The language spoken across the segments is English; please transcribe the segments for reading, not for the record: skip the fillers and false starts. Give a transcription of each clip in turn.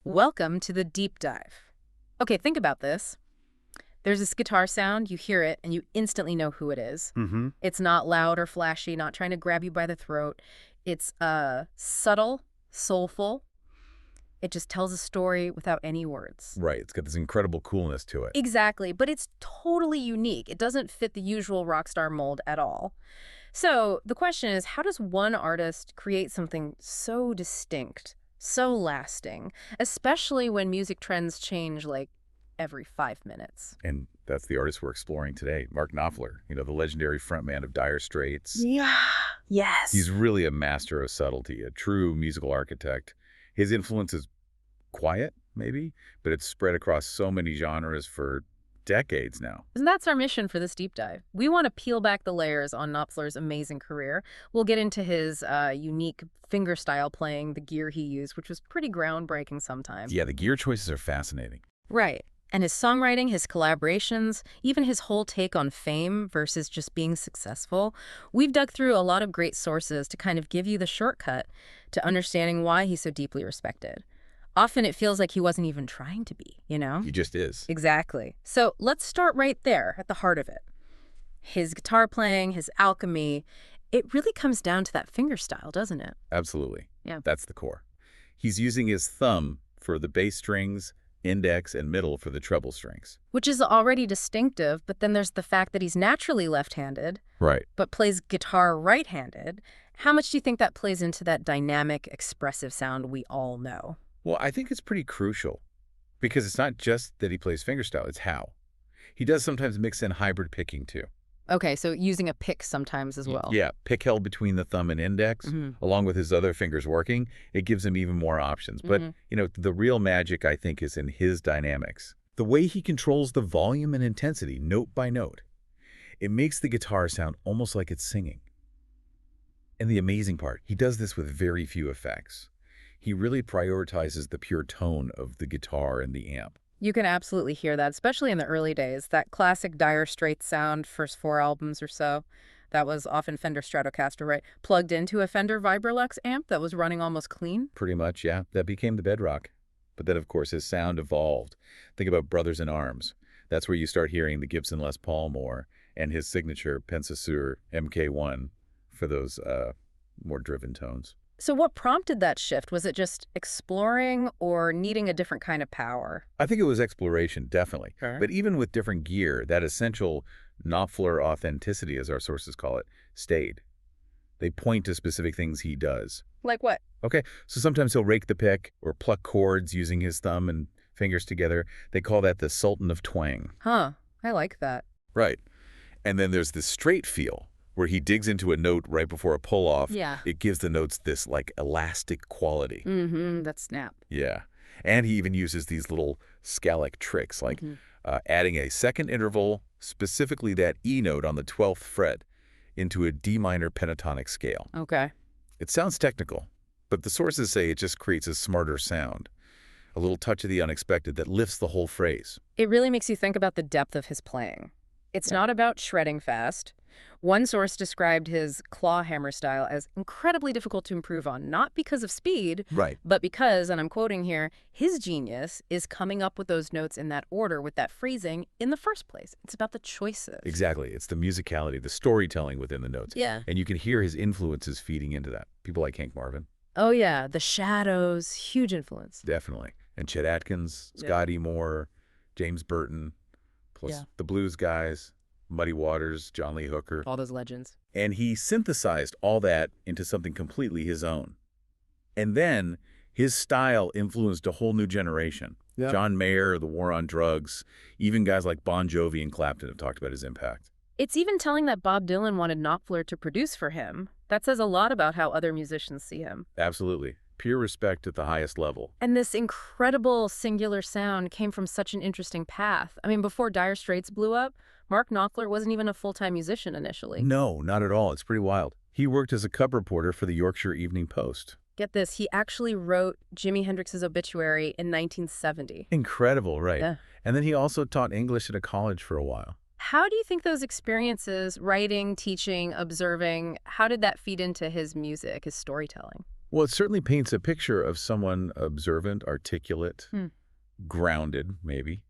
Welcome to the deep dive. Okay, think about this. There's this guitar sound, you hear it, and you instantly know who it is. Mm-hmm. It's not loud or flashy, not trying to grab you by the throat. It's subtle, soulful. It just tells a story without any words. Right. It's got this incredible coolness to it. Exactly, but it's totally unique. It doesn't fit the usual rock star mold at all. So the question is, how does one artist create something so distinct, so lasting, especially when music trends change like every 5 minutes? And that's the artist we're exploring today, Mark Knopfler, the legendary frontman of Dire Straits. Yeah. Yes. He's really a master of subtlety, a true musical architect. His influence is quiet, maybe, but it's spread across so many genres for decades now. And that's our mission for this deep dive. We want to peel back the layers on Knopfler's amazing career. We'll get into his unique fingerstyle playing, the gear he used, which was pretty groundbreaking sometimes. Yeah, the gear choices are fascinating. Right. And his songwriting, his collaborations, even his whole take on fame versus just being successful. We've dug through a lot of great sources to kind of give you the shortcut to understanding why he's so deeply respected. Often it feels like he wasn't even trying to be, He just is. Exactly. So let's start right there at the heart of it. His guitar playing, his alchemy, it really comes down to that fingerstyle, doesn't it? Absolutely. Yeah. That's the core. He's using his thumb for the bass strings, index and middle for the treble strings. Which is already distinctive, but then there's the fact that he's naturally left-handed, Right. but plays guitar right-handed. How much do you think that plays into that dynamic, expressive sound we all know? Well, I think it's pretty crucial because it's not just that he plays fingerstyle, it's how. He does sometimes mix in hybrid picking too. Okay, so using a pick sometimes as well. Yeah, pick held between the thumb and index, along with his other fingers working, it gives him even more options. But, the real magic, I think, is in his dynamics. The way he controls the volume and intensity, note by note. It makes the guitar sound almost like it's singing. And the amazing part, he does this with very few effects. He really prioritizes the pure tone of the guitar and the amp. You can absolutely hear that, especially in the early days. That classic Dire Straits sound, first 4 albums or so, that was often Fender Stratocaster, right? Plugged into a Fender Vibrolux amp that was running almost clean. Pretty much, yeah. That became the bedrock. But then, of course, his sound evolved. Think about Brothers in Arms. That's where you start hearing the Gibson Les Paul more, and his signature Pensasur MK1 for those more driven tones. So what prompted that shift? Was it just exploring or needing a different kind of power? I think it was exploration, definitely. Okay. But even with different gear, that essential Knopfler authenticity, as our sources call it, stayed. They point to specific things he does. Like what? Okay, so sometimes he'll rake the pick or pluck chords using his thumb and fingers together. They call that the Sultan of Twang. Huh, I like that. Right. And then there's the straight feel, where he digs into a note right before a pull-off. Yeah. It gives the notes this, elastic quality. That snap. Yeah. And he even uses these little scalic tricks, like adding a second interval, specifically that E note on the 12th fret, into a D minor pentatonic scale. Okay. It sounds technical, but the sources say it just creates a smarter sound, a little touch of the unexpected that lifts the whole phrase. It really makes you think about the depth of his playing. It's not about shredding fast. One source described his claw hammer style as incredibly difficult to improve on, not because of speed, Right. but because, and I'm quoting here, his genius is coming up with those notes in that order with that phrasing in the first place. It's about the choices. Exactly. It's the musicality, the storytelling within the notes. Yeah. And you can hear his influences feeding into that. People like Hank Marvin. Oh, yeah. The Shadows, huge influence. Definitely. And Chet Atkins, Scotty Moore, James Burton, plus the blues guys, Muddy Waters, John Lee Hooker. All those legends. And he synthesized all that into something completely his own. And then his style influenced a whole new generation. Yeah. John Mayer, The War on Drugs, even guys like Bon Jovi and Clapton have talked about his impact. It's even telling that Bob Dylan wanted Knopfler to produce for him. That says a lot about how other musicians see him. Absolutely. Pure respect at the highest level. And this incredible singular sound came from such an interesting path. I mean, before Dire Straits blew up, Mark Knopfler wasn't even a full-time musician initially. No, not at all. It's pretty wild. He worked as a cub reporter for the Yorkshire Evening Post. Get this, he actually wrote Jimi Hendrix's obituary in 1970. Incredible, right? Yeah. And then he also taught English at a college for a while. How do you think those experiences, writing, teaching, observing, how did that feed into his music, his storytelling? Well, it certainly paints a picture of someone observant, articulate, grounded, maybe.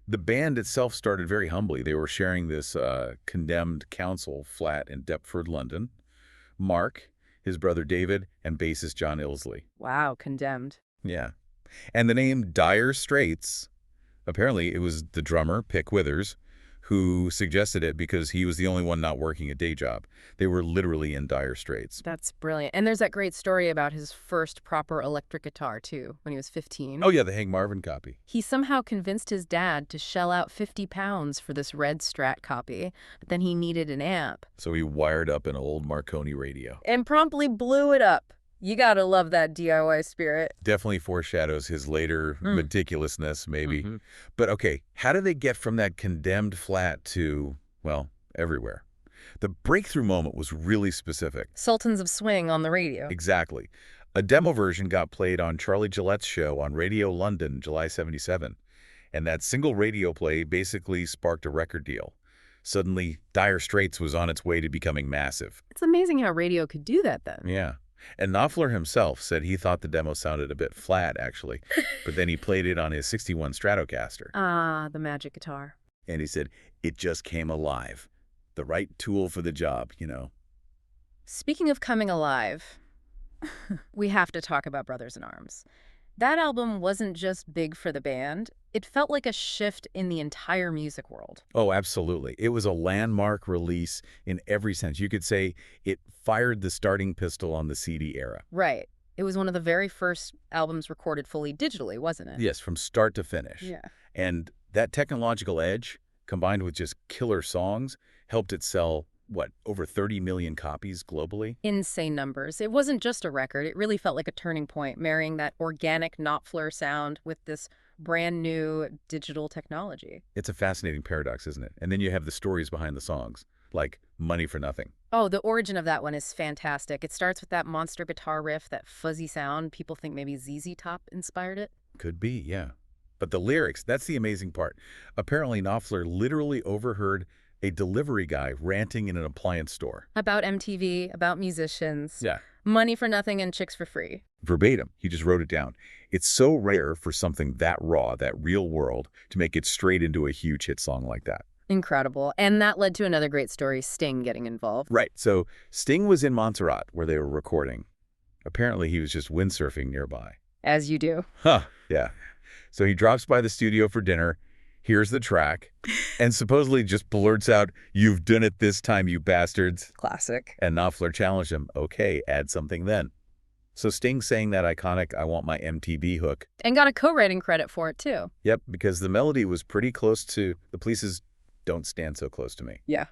The band itself started very humbly. They were sharing this condemned council flat in Deptford, London. Mark, his brother David, and bassist John Illsley. Wow, condemned. Yeah. And the name Dire Straits, apparently it was the drummer, Pick Withers, who suggested it because he was the only one not working a day job. They were literally in dire straits. That's brilliant. And there's that great story about his first proper electric guitar, too, when he was 15. Oh, yeah, the Hank Marvin copy. He somehow convinced his dad to shell out £50 for this red Strat copy, but then he needed an amp. So he wired up an old Marconi radio. And promptly blew it up. You gotta love that DIY spirit. Definitely foreshadows his later meticulousness, maybe. But okay, how do they get from that condemned flat to, well, everywhere? The breakthrough moment was really specific. Sultans of Swing on the radio. Exactly. A demo version got played on Charlie Gillette's show on Radio London, July 77. And that single radio play basically sparked a record deal. Suddenly, Dire Straits was on its way to becoming massive. It's amazing how radio could do that then. Yeah. And Knopfler himself said he thought the demo sounded a bit flat, actually. But then he played it on his 61 Stratocaster. Ah, the magic guitar. And he said, it just came alive. The right tool for the job, you know. Speaking of coming alive, we have to talk about Brothers in Arms. That album wasn't just big for the band. It felt like a shift in the entire music world. Oh, absolutely. It was a landmark release in every sense. You could say it fired the starting pistol on the CD era. Right. It was one of the very first albums recorded fully digitally, wasn't it? Yes, from start to finish. Yeah. And that technological edge, combined with just killer songs, helped it sell, what, over 30 million copies globally? Insane numbers. It wasn't just a record. It really felt like a turning point, marrying that organic Knopfler sound with this brand new digital technology. It's a fascinating paradox, isn't it? And then you have the stories behind the songs, like Money for Nothing. Oh, the origin of that one is fantastic. It starts with that monster guitar riff, that fuzzy sound. People think maybe ZZ Top inspired it. Could be, yeah. But the lyrics, that's the amazing part. Apparently, Knopfler literally overheard a delivery guy ranting in an appliance store. About MTV, about musicians. Yeah. Money for nothing and chicks for free. Verbatim. He just wrote it down. It's so rare for something that raw, that real world, to make it straight into a huge hit song like that. Incredible. And that led to another great story, Sting getting involved. Right. So Sting was in Montserrat where they were recording. Apparently he was just windsurfing nearby. As you do. Huh. Yeah. So he drops by the studio for dinner, hears the track, and supposedly just blurts out, "You've done it this time, you bastards." Classic. And Knopfler challenged him, "Okay, add something then." So Sting sang that iconic "I Want My MTV" hook. And got a co-writing credit for it, too. Yep, because the melody was pretty close to The Police's "Don't Stand So Close to Me." Yeah.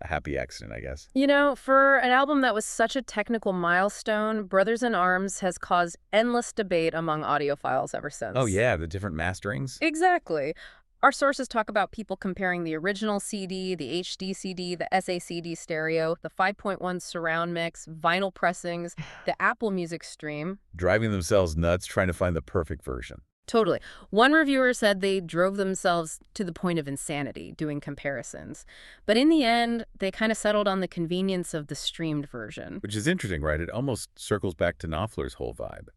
A happy accident, I guess. You know, for an album that was such a technical milestone, Brothers in Arms has caused endless debate among audiophiles ever since. Oh, yeah, the different masterings. Exactly. Our sources talk about people comparing the original CD, the HD CD, the SACD stereo, the 5.1 surround mix, vinyl pressings, the Apple Music stream. Driving themselves nuts trying to find the perfect version. Totally. One reviewer said they drove themselves to the point of insanity doing comparisons. But in the end, they kind of settled on the convenience of the streamed version. Which is interesting, right? It almost circles back to Knopfler's whole vibe.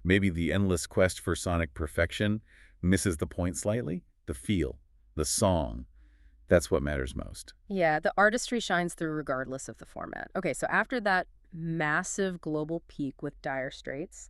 Maybe the endless quest for sonic perfection misses the point slightly. The feel, the song, that's what matters most. Yeah, the artistry shines through regardless of the format. Okay, so after that massive global peak with Dire Straits,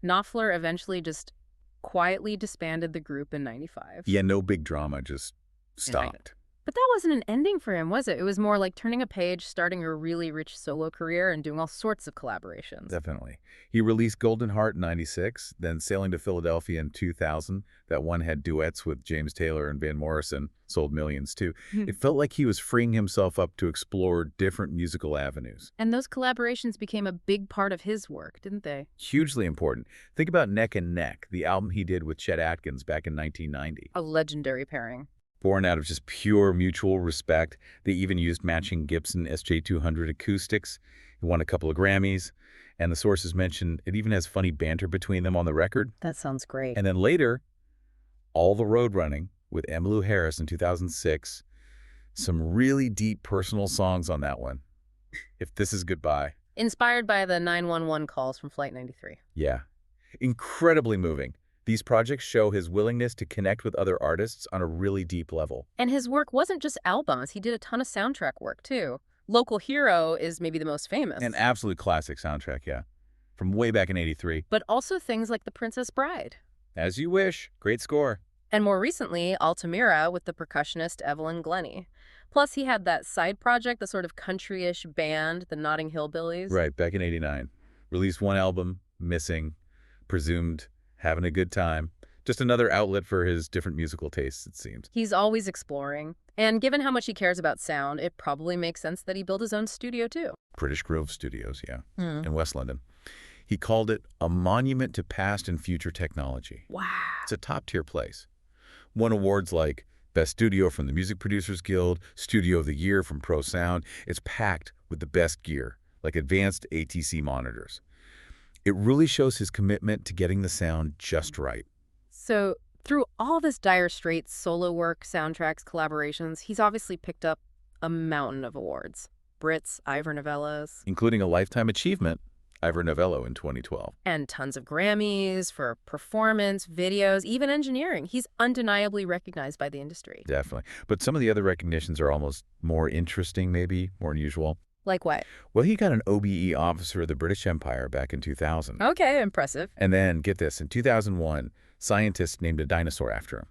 Knopfler eventually just quietly disbanded the group in '95. Yeah, no big drama, just stopped. But that wasn't an ending for him, was it? It was more like turning a page, starting a really rich solo career, and doing all sorts of collaborations. Definitely. He released Golden Heart in '96, then Sailing to Philadelphia in 2000. That one had duets with James Taylor and Van Morrison, sold millions too. It felt like he was freeing himself up to explore different musical avenues. And those collaborations became a big part of his work, didn't they? Hugely important. Think about Neck and Neck, the album he did with Chet Atkins back in 1990. A legendary pairing. Born out of just pure mutual respect. They even used matching Gibson SJ200 acoustics. He won a couple of Grammys. And the sources mentioned it even has funny banter between them on the record. That sounds great. And then later, All the Road Running with Emmylou Harris in 2006. Some really deep personal songs on that one. If This Is Goodbye. Inspired by the 911 calls from Flight 93. Yeah. Incredibly moving. These projects show his willingness to connect with other artists on a really deep level. And his work wasn't just albums. He did a ton of soundtrack work, too. Local Hero is maybe the most famous. An absolute classic soundtrack, yeah. From way back in '83. But also things like The Princess Bride. As You Wish. Great score. And more recently, Altamira with the percussionist Evelyn Glennie. Plus, he had that side project, the sort of country-ish band, the Notting Hillbillies. Right, back in '89. Released one album, Missing, presumed having a good time. Just another outlet for his different musical tastes, it seems. He's always exploring. And given how much he cares about sound, it probably makes sense that he built his own studio, too. British Grove Studios, yeah, in West London. He called it a monument to past and future technology. Wow. It's a top-tier place. Won awards like Best Studio from the Music Producers Guild, Studio of the Year from Pro Sound. It's packed with the best gear, like advanced ATC monitors. It really shows his commitment to getting the sound just right. So, through all this Dire Straits solo work, soundtracks, collaborations, he's obviously picked up a mountain of awards. Brits, Ivor Novellos. Including a Lifetime Achievement, Ivor Novello in 2012. And tons of Grammys for performance, videos, even engineering. He's undeniably recognized by the industry. Definitely. But some of the other recognitions are almost more interesting, maybe, more unusual. Like what? Well, he got an OBE Officer of the British Empire back in 2000. Okay, impressive. And then, get this, in 2001, scientists named a dinosaur after him.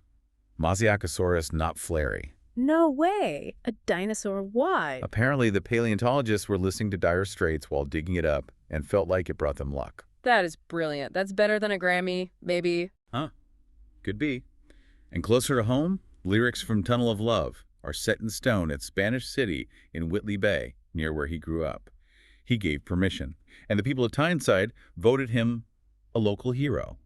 Masiakasaurus knopfleri. No way. A dinosaur. Why? Apparently, the paleontologists were listening to Dire Straits while digging it up and felt like it brought them luck. That is brilliant. That's better than a Grammy, maybe. Huh. Could be. And closer to home, lyrics from Tunnel of Love are set in stone at Spanish City in Whitley Bay, near where he grew up. He gave permission, and the people of Tyneside voted him a local hero.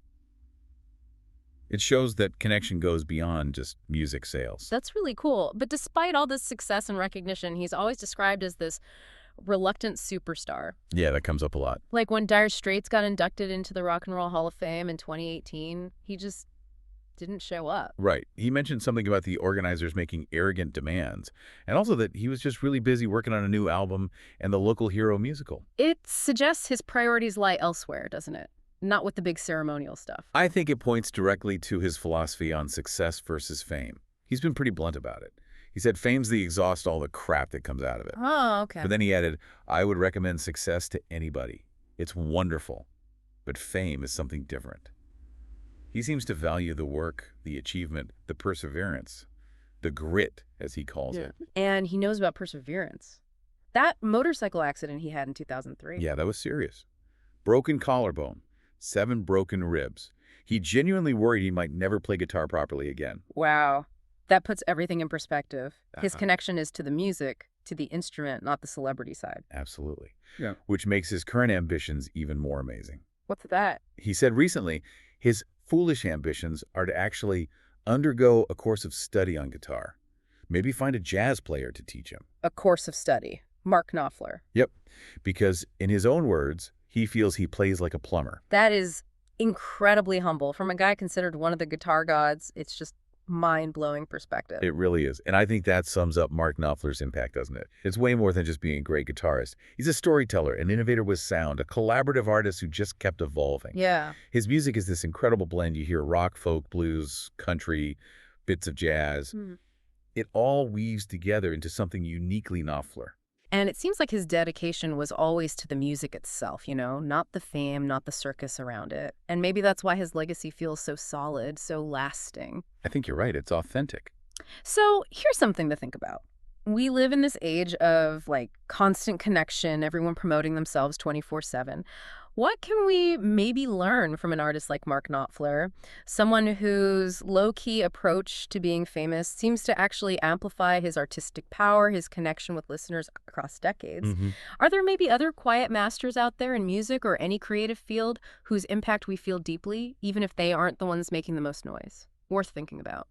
It shows that connection goes beyond just music sales. That's really cool. But despite all this success and recognition, he's always described as this reluctant superstar. Yeah, that comes up a lot. Like when Dire Straits got inducted into the Rock and Roll Hall of Fame in 2018, he just didn't show up. Right. He mentioned something about the organizers making arrogant demands, and also that he was just really busy working on a new album and the Local Hero musical. It suggests his priorities lie elsewhere, doesn't it? Not with the big ceremonial stuff. I think it points directly to his philosophy on success versus fame. He's been pretty blunt about it. He said fame's the exhaust all the crap that comes out of it. Oh, okay. But then he added, I would recommend success to anybody. It's wonderful, but fame is something different. He seems to value the work, the achievement, the perseverance, the grit, as he calls it. And he knows about perseverance. That motorcycle accident he had in 2003. Yeah, that was serious. Broken collarbone, 7 broken ribs. He genuinely worried he might never play guitar properly again. Wow. That puts everything in perspective. His connection is to the music, to the instrument, not the celebrity side. Absolutely. Yeah. Which makes his current ambitions even more amazing. What's that? He said recently his foolish ambitions are to actually undergo a course of study on guitar. Maybe find a jazz player to teach him. A course of study. Mark Knopfler. Yep. Because in his own words, he feels he plays like a plumber. That is incredibly humble. From a guy considered one of the guitar gods, it's just mind-blowing perspective. It really is. And I think that sums up Mark Knopfler's impact, doesn't it? It's way more than just being a great guitarist. He's a storyteller, an innovator with sound, a collaborative artist who just kept evolving. Yeah. His music is this incredible blend. You hear rock, folk, blues, country, bits of jazz. It all weaves together into something uniquely Knopfler. And it seems like his dedication was always to the music itself, you know, not the fame, not the circus around it. And maybe that's why his legacy feels so solid, so lasting. I think you're right. It's authentic. So here's something to think about. We live in this age of, like, constant connection, everyone promoting themselves 24/7. What can we maybe learn from an artist like Mark Knopfler, someone whose low-key approach to being famous seems to actually amplify his artistic power, his connection with listeners across decades? Are there maybe other quiet masters out there in music or any creative field whose impact we feel deeply, even if they aren't the ones making the most noise? Worth thinking about.